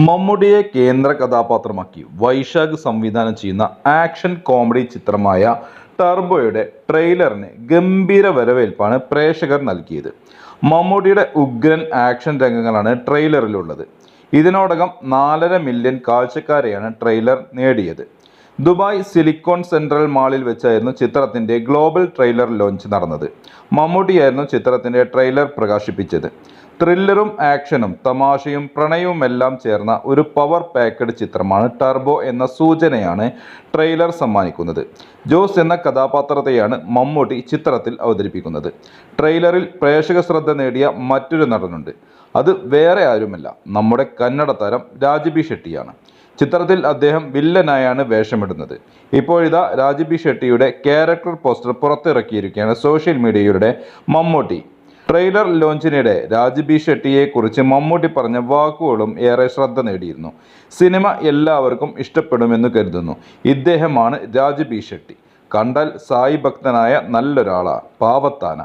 മമ്മൂട്ടിയെ കേന്ദ്ര കഥാപാത്രമാക്കി വൈശാഖ് സംവിധാനം ചെയ്യുന്ന ആക്ഷൻ കോമഡി ചിത്രമായ ടർബോയുടെ ട്രെയിലറിന് ഗംഭീര വരവേൽപ്പാണ് പ്രേക്ഷകർ നൽകിയത്. മമ്മൂട്ടിയുടെ ഉഗ്രൻ ആക്ഷൻ രംഗങ്ങളാണ് ട്രെയിലറിലുള്ളത്. ഇതിനോടകം 4.5 മില്യൺ കാഴ്ചക്കാരെയാണ് ട്രെയിലർ നേടിയത്. ദുബായ് സിലിക്കോൺ സെൻട്രൽ മാളിൽ വെച്ചായിരുന്നു ചിത്രത്തിന്റെ ഗ്ലോബൽ ട്രെയിലർ ലോഞ്ച് നടന്നത്. മമ്മൂട്ടിയായിരുന്നു ചിത്രത്തിന്റെ ട്രെയിലർ പ്രകാശിപ്പിച്ചത്. ത്രില്ലറും ആക്ഷനും തമാശയും പ്രണയവും എല്ലാം ചേർന്ന ഒരു പവർ പാക്കഡ് ചിത്രമാണ് ടർബോ എന്ന സൂചനയാണ് ട്രെയിലർ സമ്മാനിക്കുന്നത്. ജോസ് എന്ന കഥാപാത്രത്തെയാണ് മമ്മൂട്ടി ചിത്രത്തിൽ അവതരിപ്പിക്കുന്നത്. ട്രെയിലറിൽ പ്രേക്ഷക ശ്രദ്ധ നേടിയ മറ്റൊരു നടനുണ്ട്. അത് വേറെ ആരുമല്ല, നമ്മുടെ കന്നഡ താരം രാജബി ഷെട്ടിയാണ്. ചിത്രത്തിൽ അദ്ദേഹം വില്ലനായാണ് വേഷമിടുന്നത്. ഇപ്പോഴിതാ രാജബി ഷെട്ടിയുടെ ക്യാരക്ടർ പോസ്റ്റർ പുറത്തിറക്കിയിരിക്കുകയാണ് സോഷ്യൽ മീഡിയയുടെ മമ്മൂട്ടി. ട്രെയിലർ ലോഞ്ചിനിടെ രാജബി ഷെട്ടിയെ കുറിച്ച് മമ്മൂട്ടി പറഞ്ഞ വാക്കുകളും ഏറെ ശ്രദ്ധ നേടിയിരുന്നു. സിനിമ എല്ലാവർക്കും ഇഷ്ടപ്പെടുമെന്ന് കരുതുന്നു. ഇദ്ദേഹമാണ് രാജബി ഷെട്ടി. കണ്ടാൽ സായി ഭക്തനായ നല്ലൊരാളാ, പാവത്താന,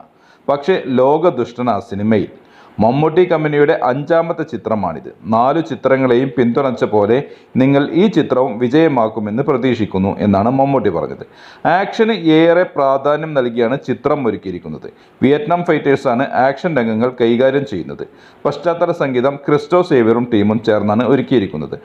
പക്ഷേ ലോകദുഷ്ടനാ സിനിമയിൽ. മമ്മൂട്ടി കമ്പനിയുടെ 5ാമത്തെ ചിത്രമാണിത്. 4 ചിത്രങ്ങളെയും പിന്തുണച്ച പോലെ നിങ്ങൾ ഈ ചിത്രവും വിജയമാക്കുമെന്ന് പ്രതീക്ഷിക്കുന്നു എന്നാണ് മമ്മൂട്ടി പറഞ്ഞത്. ആക്ഷന് ഏറെ പ്രാധാന്യം നൽകിയാണ് ചിത്രം ഒരുക്കിയിരിക്കുന്നത്. വിയറ്റ്നാം ഫൈറ്റേഴ്സാണ് ആക്ഷൻ രംഗങ്ങൾ കൈകാര്യം ചെയ്യുന്നത്. പശ്ചാത്തല സംഗീതം ക്രിസ്റ്റോ സേവ്യറും ടീമും ചേർന്നാണ് ഒരുക്കിയിരിക്കുന്നത്.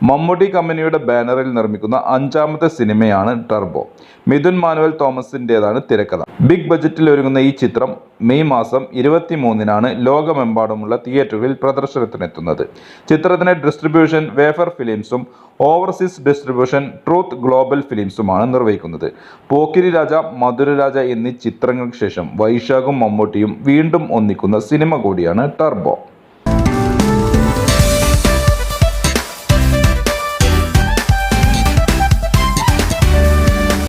മമ്മൂട്ടി കമ്പനിയുടെ ബാനറിൽ നിർമ്മിക്കുന്ന 5ാമത്തെ സിനിമയാണ് ടർബോ. മിഥുൻ മാനുവൽ തോമസിൻ്റെതാണ് തിരക്കഥ. ബിഗ് ബജറ്റിൽ ഒരുങ്ങുന്ന ഈ ചിത്രം മെയ് മാസം 23-നാണ് ലോകമെമ്പാടുമുള്ള തിയേറ്ററുകളിൽ പ്രദർശനത്തിനെത്തുന്നത്. ചിത്രത്തിന്റെ ഡിസ്ട്രിബ്യൂഷൻ വേഫർ ഫിലിംസും ഓവർസീസ് ഡിസ്ട്രിബ്യൂഷൻ ട്രൂത്ത് ഗ്ലോബൽ ഫിലിംസുമാണ് നിർവഹിക്കുന്നത്. പോക്കിരി രാജ, മധുരരാജ എന്നീ ചിത്രങ്ങൾക്ക് ശേഷം വൈശാഖും മമ്മൂട്ടിയും വീണ്ടും ഒന്നിക്കുന്ന സിനിമ കൂടിയാണ് ടർബോ.